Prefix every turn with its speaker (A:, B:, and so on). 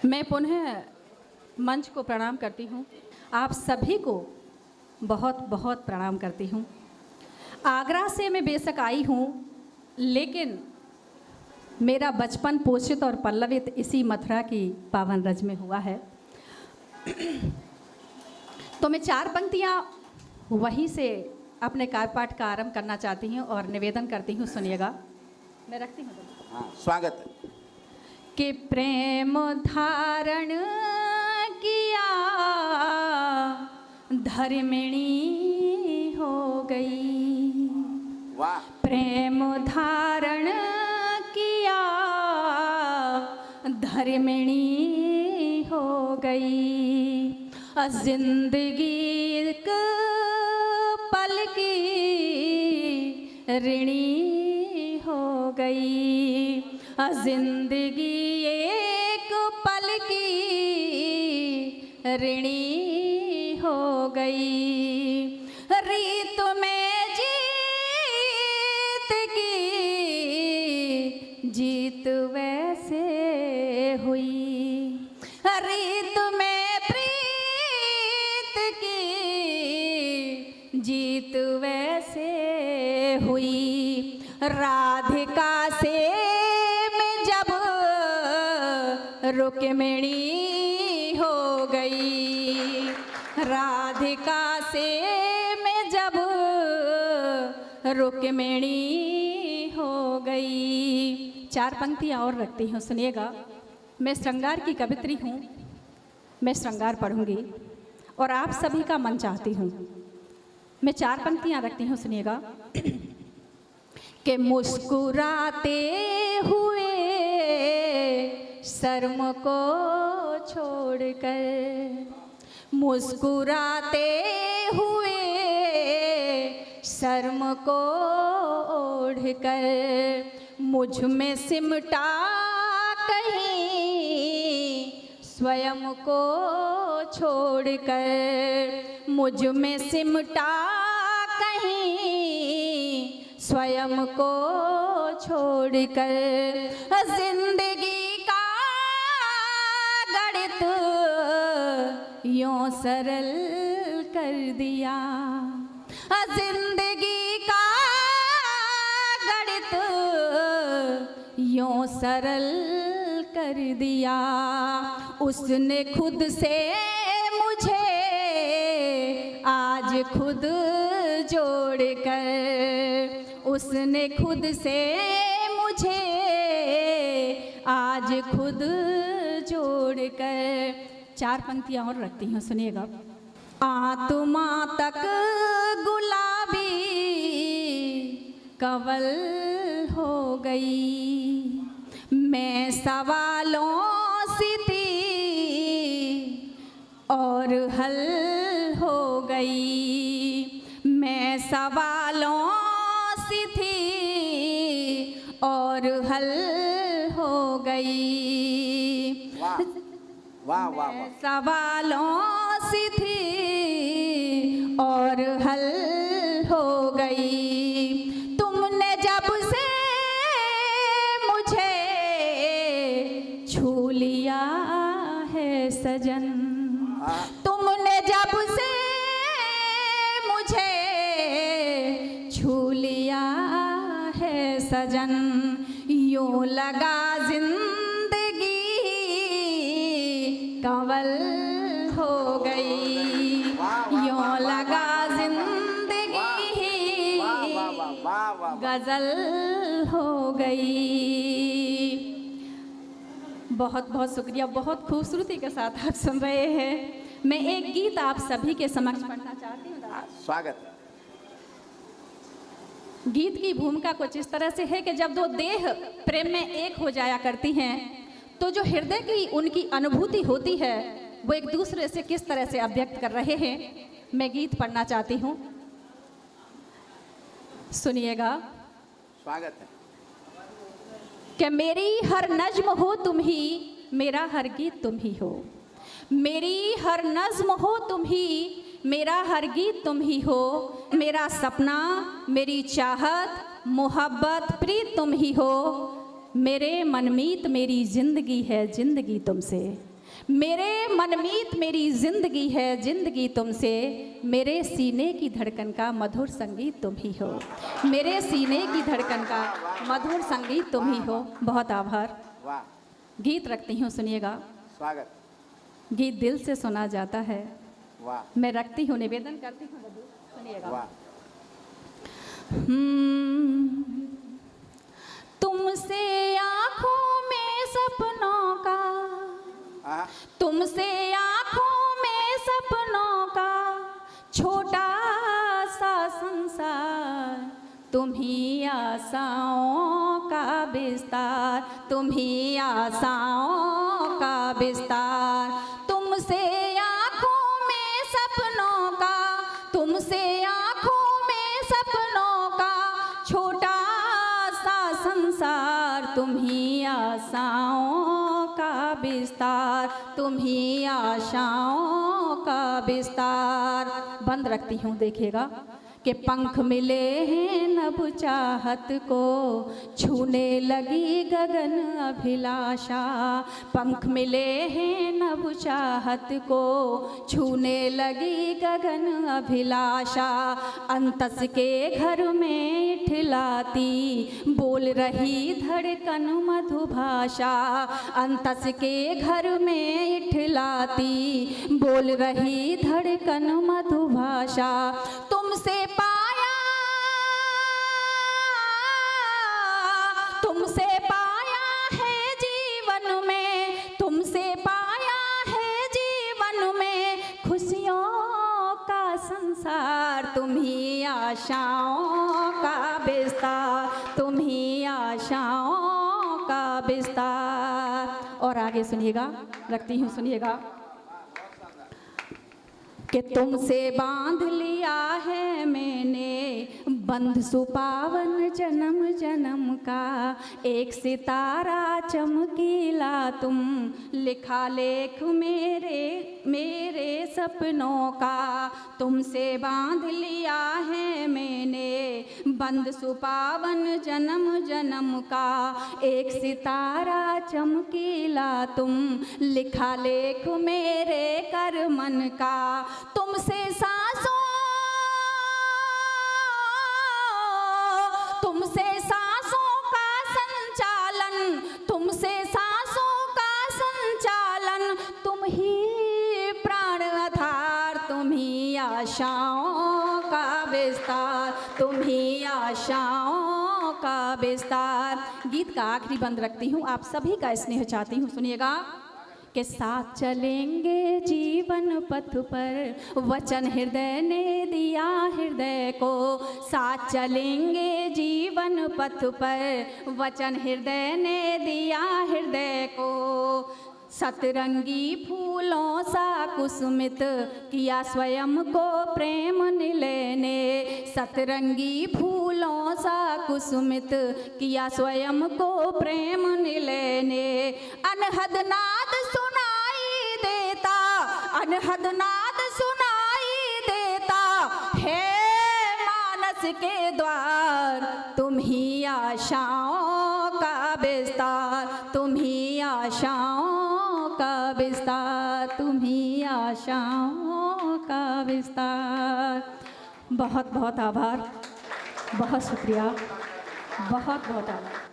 A: मैं पुनः मंच को प्रणाम करती हूँ। आप सभी को बहुत बहुत प्रणाम करती हूँ। आगरा से मैं बेशक आई हूँ, लेकिन मेरा बचपन पोषित और पल्लवित इसी मथुरा की पावन रज में हुआ है। तो मैं 4 पंक्तियाँ वहीं से अपने काव्य पाठ का आरंभ करना चाहती हूँ और निवेदन करती हूँ, सुनिएगा। मैं रखती हूँ।
B: हाँ, स्वागत है।
A: कि प्रेम धारण किया धर्मिणी हो गई।
B: वाह।
A: प्रेम धारण किया धर्मिणी हो गई। जिंदगी एक पल की ऋणी हो गई। जिंदगी एक पल की ऋणी हो गई। रीत में जीत की जीत वैसे हुई। रीत में प्रीत की जीत वैसे हुई। राधिका से रुक्मिणी हो गई। राधिका से मैं जब रुक्मिणी हो गई। 4 पंक्तियाँ और रखती हूँ, सुनिएगा। मैं श्रृंगार की कवित्री हूँ, मैं श्रृंगार पढ़ूंगी और आप सभी का मन चाहती हूँ। मैं 4 पंक्तियाँ रखती हूँ, सुनिएगा। कि मुस्कुराते हुए शर्म को छोड़कर, मुस्कुराते हुए शर्म को ओढ़कर, मुझ में सिमटा कहीं स्वयं को छोड़कर। मुझ में सिमटा कहीं स्वयं को छोड़कर। जिंदगी यूं सरल कर दिया। जिंदगी का गणित यूं सरल कर दिया। उसने खुद से मुझे आज खुद जोड़कर, उसने खुद से मुझे आज खुद जोड़कर। 4 पंक्तियाँ और रखती हूँ, सुनिएगा। आत्मा तक गुलाबी कंवल हो गई। मैं सवालों सी थी और हल हो गई। मैं सवालों सी थी और हल हो गई।
B: वाह वाह वाह।
A: सवालों सी थी और हल हो गई। तुमने जब से मुझे छू लिया है सजन। तुमने जब से मुझे छू लिया है सजन। यूं लगा कंवल हो गई। यूं लगा जिंदगी गजल हो गई। बहुत बहुत शुक्रिया, बहुत खूबसूरती के साथ आप सुन रहे हैं। मैं एक गीत आप सभी के समक्ष पढ़ना चाहती हूँ।
B: स्वागत।
A: गीत की भूमिका कुछ इस तरह से है कि जब 2 देह प्रेम में एक हो जाया करती हैं, तो जो हृदय की उनकी अनुभूति होती है वो एक दूसरे से किस तरह से अभिव्यक्त कर रहे हैं, मैं गीत पढ़ना चाहती हूँ, सुनिएगा।
B: स्वागत है।
A: कि मेरी हर नज्म हो तुम ही, मेरा हर गीत तुम ही हो। मेरी हर नज्म हो तुम ही, मेरा हर गीत तुम ही हो। मेरा सपना, मेरी चाहत, मोहब्बत, प्रीत तुम ही हो। मेरे मनमीत मेरी जिंदगी है, जिंदगी तुमसे। मेरे मनमीत मेरी जिंदगी है, जिंदगी तुमसे, मेरे सीने की धड़कन का मधुर संगीत तुम ही हो। मेरे सीने की धड़कन का मधुर संगीत तुम ही हो। बहुत आभार।
B: वाह,
A: गीत रखती हूँ, सुनिएगा।
B: स्वागत।
A: गीत दिल से सुना जाता है।
B: वाह,
A: मैं रखती हूँ, निवेदन करती हूँ बधू, सुनिएगा।
B: वाह,
A: तुमसे आँखों में सपनों का,
B: हाँ,
A: तुमसे आँखों में सपनों का छोटा सा संसार, तुम ही आशाओं का विस्तार, तुम ही आशाओं का विस्तार। तुमसे आँखों में सपनों का, तुमसे आँखों में सपनों का छोटा सा संसार, तुम ही आशाओं का विस्तार, तुम ही आशाओं का विस्तार। बंद रखती हूँ, देखिएगा कि पंख मिले हैं नभ चाहत को, छूने लगी गगन अभिलाषा। पंख मिले हैं नभ चाहत को, छूने लगी गगन अभिलाषा। अंतस के घर में इठलाती बोल रही धड़कन मधुभाषा। अंतस के घर में इठलाती बोल रही धड़कन मधुभाषा। तुमसे पाया, तुमसे पाया है जीवन में, तुमसे पाया है जीवन में खुशियों का संसार। तुम ही आशाओं का विस्तार, तुम ही आशाओं का विस्तार। और आगे सुनिएगा, रखती हूँ, सुनिएगा कि तुमसे बांध लिया है मैंने बंध सुपावन जन्म जन्म का। एक सितारा चमकीला तुम, लिखा लेख मेरे सपनों का। तुमसे बांध लिया है मैंने बंध सुपावन जन्म जन्म का। एक सितारा चमकीला तुम, लिखा लेख मेरे कर मन का। तुमसे सांसों, तुमसे सांसों का संचालन, तुमसे सांसों का संचालन, तुम ही प्राण आधार, तुम ही आशाओं का विस्तार, तुम ही आशाओं का विस्तार। गीत का आखिरी बंद रखती हूँ, आप सभी का स्नेह चाहती हूँ, सुनिएगा कि साथ चलेंगे जीवन पथ पर, वचन हृदय ने दिया हृदय को। साथ चलेंगे जीवन पथ पर, वचन हृदय ने दिया हृदय को। सतरंगी फूलों सा कुसुमित किया स्वयं को प्रेम निलय ने। सतरंगी फूलों सा कुसुमित किया स्वयं को प्रेम निलय ने। अनहद नाद सुनाई देता, अनहद नाद सुनाई देता है मानस के द्वार। तुम ही आशाओं का विस्तार, तुम ही आशाओं का विस्तार, तुम ही आशाओं का विस्तार। बहुत बहुत आभार, बहुत शुक्रिया, बहुत बहुत आभार।